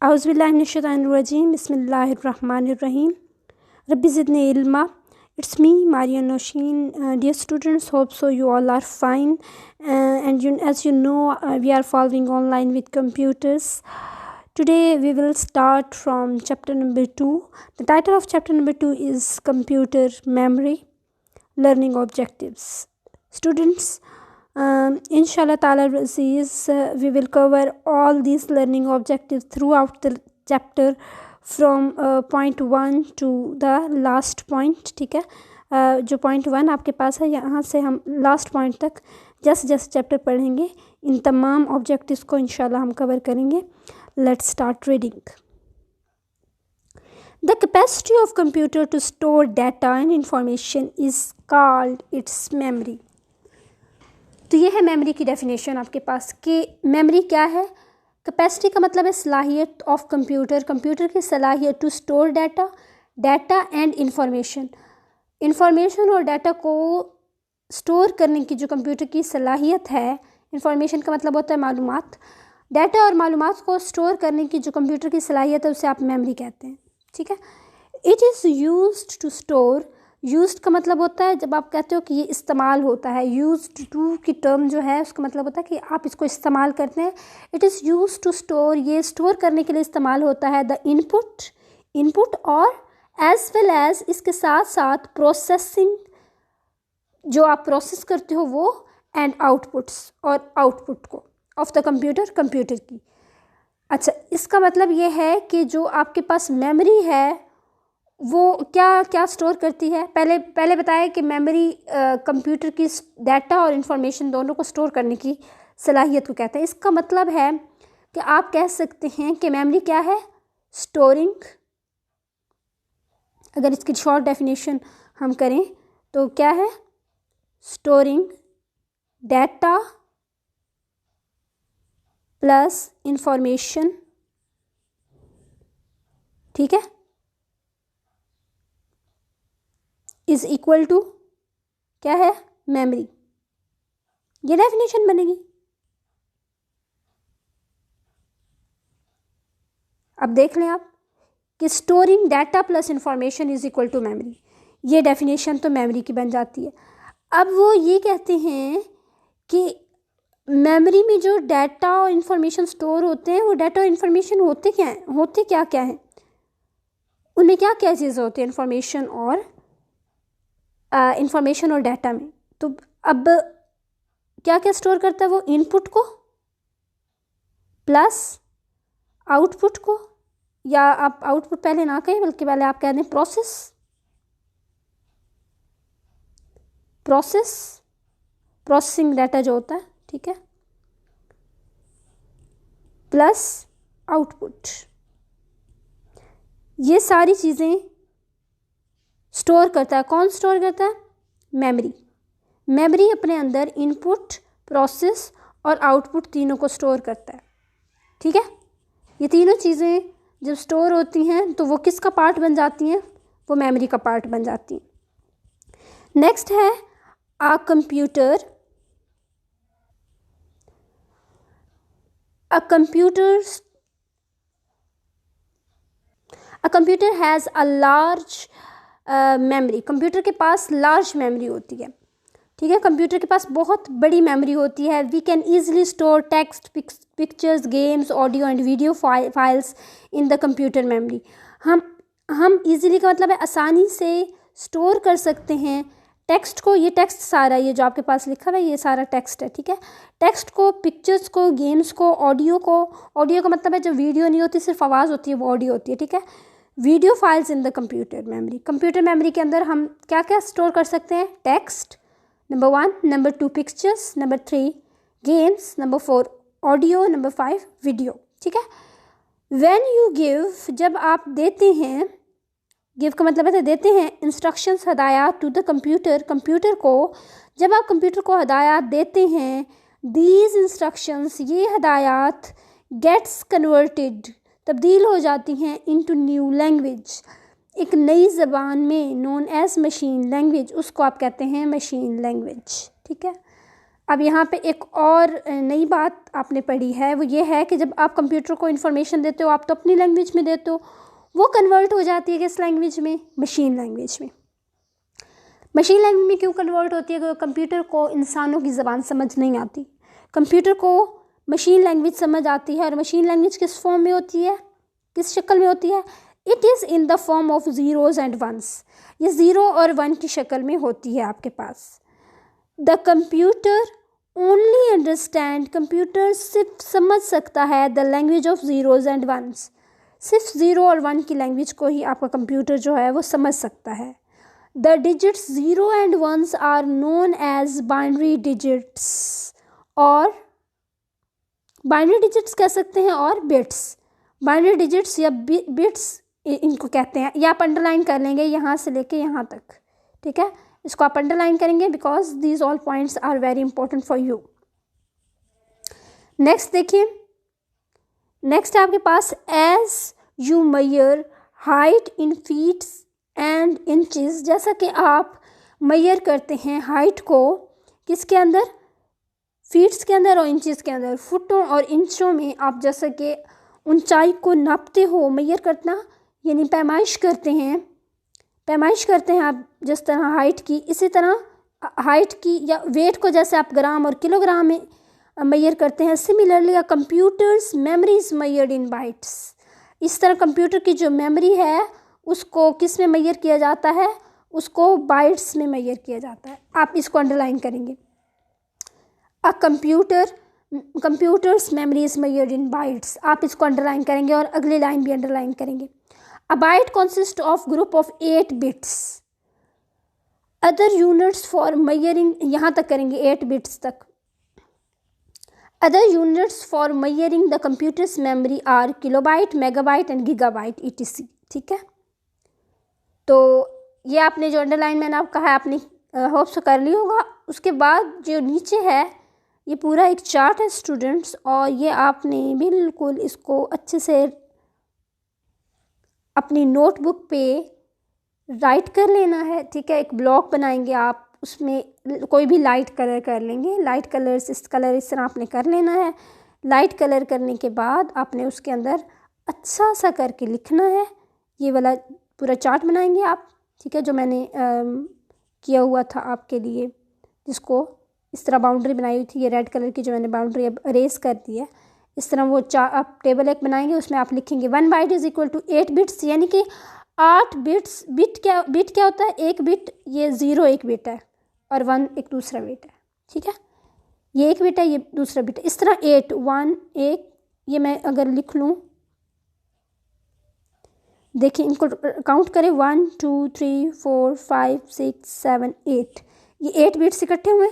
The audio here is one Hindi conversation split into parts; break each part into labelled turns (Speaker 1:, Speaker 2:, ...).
Speaker 1: Auzubillahiminash-shaytanir-rajim. Bismillahir-rahmanir-rahim. Rabbi zidni ilma. It's me, Maria Noshin. Dear students, hope so you all are fine. As you know, we are following online with computers. Today we will start from chapter number 2. The title of chapter number 2 is Computer Memory, Learning Objectives. Students, inshallah ta'ala Aziz, we will cover all these learning objectives throughout the chapter from point 1 to the last point. ठीक है, जो point 1 आपके पास है यहाँ से हम last point तक जस्ट चैप्टर पढ़ेंगे. इन तमाम ऑब्जेक्टिव्स को इंशाल्लाह हम कवर करेंगे. Let's start reading. The capacity of computer to store data and information is called its memory. तो ये है मेमोरी की डेफिनेशन आपके पास कि मेमोरी क्या है. कैपेसिटी का मतलब है सलाहियत ऑफ कंप्यूटर की सलाहियत to store data and information और डाटा को स्टोर करने की जो कंप्यूटर की सलाहियत है. इंफॉर्मेशन का मतलब होता है मालूमात. डाटा और मालूमात को स्टोर करने की जो कंप्यूटर की सलाहियत है उसे आप मेमोरी कहते हैं. ठीक है. It is used to store. Used का मतलब होता है जब आप कहते हो कि ये इस्तेमाल होता है. यूज्ड टू की टर्म जो है उसका मतलब होता है कि आप इसको इस्तेमाल करते हैं. It is used to store. ये स्टोर करने के लिए इस्तेमाल होता है. द इनपुट और एज वेल एज इसके साथ साथ प्रोसेसिंग, जो आप प्रोसेस करते हो वो, एंड आउटपुट्स और आउटपुट को ऑफ द कंप्यूटर की. अच्छा, इसका मतलब ये है कि जो आपके पास मेमोरी है वो क्या स्टोर करती है. पहले बताया कि मेमोरी कंप्यूटर की डाटा और इंफॉर्मेशन दोनों को स्टोर करने की सलाहियत को कहते हैं. इसका मतलब है कि आप कह सकते हैं कि मेमोरी क्या है, स्टोरिंग. अगर इसकी शॉर्ट डेफिनेशन हम करें तो क्या है, स्टोरिंग डाटा प्लस इंफॉर्मेशन. ठीक है, इज इक्वल टू क्या है, मेमोरी. ये डेफिनेशन बनेगी. अब देख लें आप कि storing data plus information is equal to memory. ये डेफिनेशन तो मेमोरी की बन जाती है. अब वो ये कहते हैं कि मेमोरी में जो डाटा और इंफॉर्मेशन स्टोर होते हैं वो डाटा और इंफॉर्मेशन होते क्या हैं, उनमें क्या क्या चीज़ें होती हैं इंफॉर्मेशन और डाटा में. तो अब क्या क्या स्टोर करता है वो, इनपुट को प्लस आउटपुट को, या आप आउटपुट पहले ना कहें बल्कि पहले आप कह दें प्रोसेसिंग डाटा जो होता है. ठीक है, प्लस आउटपुट. ये सारी चीज़ें स्टोर करता है. कौन स्टोर करता है, मेमोरी अपने अंदर इनपुट, प्रोसेस और आउटपुट तीनों को स्टोर करता है. ठीक है, ये तीनों चीज़ें जब स्टोर होती हैं तो वो किसका पार्ट बन जाती हैं, वो मेमोरी का पार्ट बन जाती हैं. नेक्स्ट है A computer has a large memory. Computer के पास लार्ज मेमोरी होती है. ठीक है, कंप्यूटर के पास बहुत बड़ी मेमोरी होती है. We can easily store text, pictures, games, audio and video files in the computer memory. हम ईजिली का मतलब है आसानी से स्टोर कर सकते हैं टेक्स्ट को. ये टेक्स्ट सारा, ये जो आपके पास लिखा हुआ है ये सारा टेक्स्ट है. ठीक है, टेक्स्ट को, पिक्चर्स को, गेम्स को, ऑडियो का मतलब है जो वीडियो नहीं होती, सिर्फ आवाज़ होती है, वो ऑडियो होती है. ठीक है, video files in the computer memory के अंदर हम क्या क्या स्टोर कर सकते हैं, text number 1, number 2 pictures, number 3 games, number 4 audio, number 5 video. ठीक है, व्हेन यू गिव, जब आप देते हैं, गिव का मतलब है देते हैं, इंस्ट्रक्शंस, हदायत टू द कंप्यूटर को, जब आप कंप्यूटर को हदायत देते हैं, दीज इंस्ट्रक्शंस, ये हदायत, गेट्स कन्वर्टेड, तब्दील हो जाती हैं, इनटू न्यू लैंग्वेज, एक नई ज़बान में, नोन एज मशीन लैंग्वेज, उसको आप कहते हैं मशीन लैंग्वेज. ठीक है, अब यहाँ पे एक और नई बात आपने पढ़ी है, वो ये है कि जब आप कंप्यूटर को इन्फॉर्मेशन देते हो, आप तो अपनी लैंग्वेज में देते हो, वो कन्वर्ट हो जाती है किस लैंग्वेज में? मशीन लैंग्वेज में। मशीन लैंग्वेज में क्यों कन्वर्ट होती है? क्योंकि कंप्यूटर को इंसानों की ज़बान समझ नहीं आती, कंप्यूटर को मशीन लैंग्वेज समझ आती है। और मशीन लैंग्वेज किस फॉर्म में होती है, किस शक्ल में होती है? It is in the form of zeros and ones. ये ज़ीरो और वन की शक्ल में होती है आपके पास। The computer only understand, computer सिर्फ समझ सकता है the language of zeros and ones, सिर्फ ज़ीरो और वन की लैंग्वेज को ही आपका कंप्यूटर जो है वो समझ सकता है। The digits zero and ones are known as binary digits, और बाइनरी डिजिट्स कह सकते हैं, और बिट्स। बाइनरी डिजिट्स या बिट्स इनको कहते हैं, या आप अंडरलाइन कर लेंगे यहाँ से लेके यहाँ तक, ठीक है? इसको आप अंडरलाइन करेंगे because these all points are very important for you. Next देखिए, नेक्स्ट है आपके पास as you measure height in feets and inches. जैसा कि आप मेजर करते हैं हाइट को किसके अंदर? फीट्स के अंदर और इंचेस के अंदर। फुटों और इंचों में आप जैसा कि ऊंचाई को नापते हो, मेजर करना यानी पैमाइश करते हैं, पैमाइश करते हैं आप जिस तरह हाइट की, इसी तरह हाइट की या वेट को जैसे आप ग्राम और किलोग्राम में मेजर करते हैं। Similarly a computer's memory is measured in bytes. इस तरह कंप्यूटर की जो मेमोरी है उसको किस में मेजर किया जाता है? उसको बाइट्स में मेजर किया जाता है। आप इसको अंडरलाइन करेंगे। A computer's memory is measured in bytes, आप इसको अंडरलाइन करेंगे और अगली लाइन भी अंडरलाइन करेंगे। A byte consists of group of 8 bits. Other units for measuring, यहाँ तक करेंगे 8 bits तक। Other units for measuring the computer's memory are kilobyte, megabyte and gigabyte etc. ठीक है? तो ये आपने जो अंडरलाइन मैंने आपको कहा है आपने होप से कर ली होगा। उसके बाद जो नीचे है ये पूरा एक चार्ट है स्टूडेंट्स, और ये आपने बिल्कुल इसको अच्छे से अपनी नोटबुक पे राइट कर लेना है, ठीक है? एक ब्लॉक बनाएंगे आप, उसमें कोई भी लाइट कलर कर लेंगे, लाइट कलर्स इस कलर इस तरह आपने कर लेना है। लाइट कलर करने के बाद आपने उसके अंदर अच्छा सा करके लिखना है। ये वाला पूरा चार्ट बनाएंगे आप, ठीक है? जो मैंने किया हुआ था आपके लिए, जिसको इस तरह बाउंड्री बनाई हुई थी, ये रेड कलर की जो मैंने बाउंड्री अब अरेज कर दी है। इस तरह वो आप टेबल एक बनाएंगे, उसमें आप लिखेंगे 1 byte is equal to 8 bits, यानी कि 8 बिट्स। बिट क्या होता है? एक बिट, ये 0 एक बिट है और 1 एक दूसरा बिट है, ठीक है? ये एक बिट है, ये दूसरा बिट है। इस तरह 8 1 एक, ये मैं अगर लिख लूँ, देखिए इनको काउंट करें 1 2 3 4 5 6 7 8, ये 8 बिट्स इकट्ठे हुए,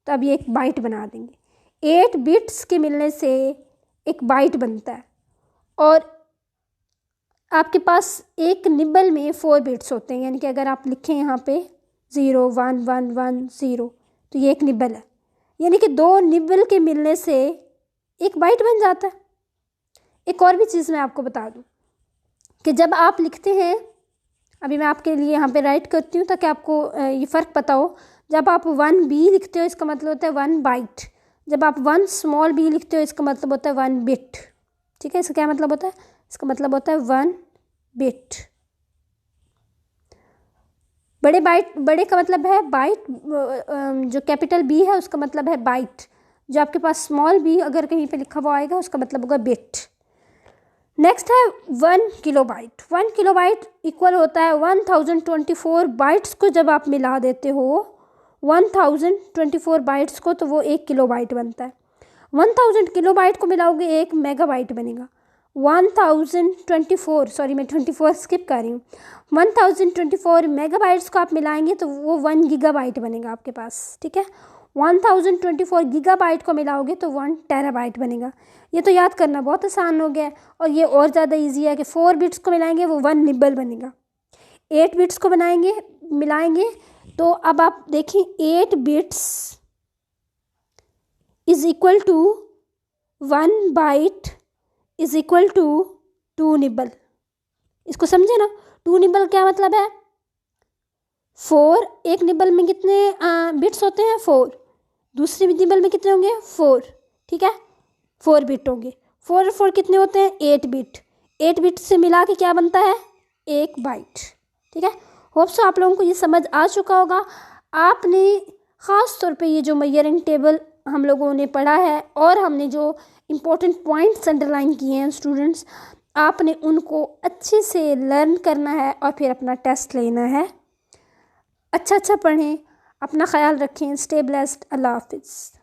Speaker 1: तो अब ये एक बाइट बना देंगे। 8 बिट्स के मिलने से एक बाइट बनता है। और आपके पास एक निबल में 4 बिट्स होते हैं, यानी कि अगर आप लिखें यहाँ पे 0 1 1 1 0, तो ये एक निबल है, यानी कि 2 निबल के मिलने से एक बाइट बन जाता है। एक और भी चीज़ मैं आपको बता दूँ कि जब आप लिखते हैं, अभी मैं आपके लिए यहाँ पे राइट करती हूँ ताकि आपको ये फ़र्क पता हो। जब आप 1B लिखते हो इसका मतलब होता है 1 बाइट। जब आप 1 स्मॉल b लिखते हो इसका मतलब होता है 1 बिट, ठीक है? इसका क्या मतलब होता है? इसका मतलब होता है 1 बिट। बड़े का मतलब है बाइट, जो कैपिटल B है उसका मतलब है बाइट। जो आपके पास स्मॉल b अगर कहीं पे लिखा हुआ आएगा उसका मतलब होगा बिट। नेक्स्ट है 1 किलोबाइट। 1 किलोबाइट इक्वल होता है 1024 बाइट्स को जब आप मिला देते हो 1024 बाइट्स को, तो वो 1 किलोबाइट बनता है। 1000 किलोबाइट को मिलाओगे 1 मेगाबाइट बनेगा। 1024, सॉरी मैं 24 स्किप कर रही हूँ। 1024 मेगाबाइट्स को आप मिलाएंगे तो वो 1 गीगाबाइट बनेगा आपके पास, ठीक है? 1024 गीगाबाइट को मिलाओगे तो 1 टेराबाइट बनेगा। ये तो याद करना बहुत आसान हो गया है। और ये और ज़्यादा इजी है कि 4 बिट्स को मिलाएंगे वो 1 निबल बनेगा। 8 बिट्स को मिलाएंगे तो अब आप देखें 8 bits is equal to 1 byte is equal to 2 nibble. इसको समझे ना? 2 निबल क्या मतलब है? 4, एक निबल में कितने बिट्स होते हैं? 4। दूसरे डेसिमल में कितने होंगे 4, ठीक है 4 बिट होंगे। 4 और 4 कितने होते हैं 8 बिट। 8 बिट से मिला के क्या बनता है 1 बाइट, ठीक है। होप सो आप लोगों को ये समझ आ चुका होगा। आपने ख़ास तौर पे ये जो मेजरिंग टेबल हम लोगों ने पढ़ा है और हमने जो इम्पोर्टेंट पॉइंट्स अंडरलाइन किए हैं स्टूडेंट्स, आपने उनको अच्छे से लर्न करना है और फिर अपना टेस्ट लेना है। अच्छा पढ़ें, अपना ख्याल रखें। Stay blessed. अल्लाह हाफिज़।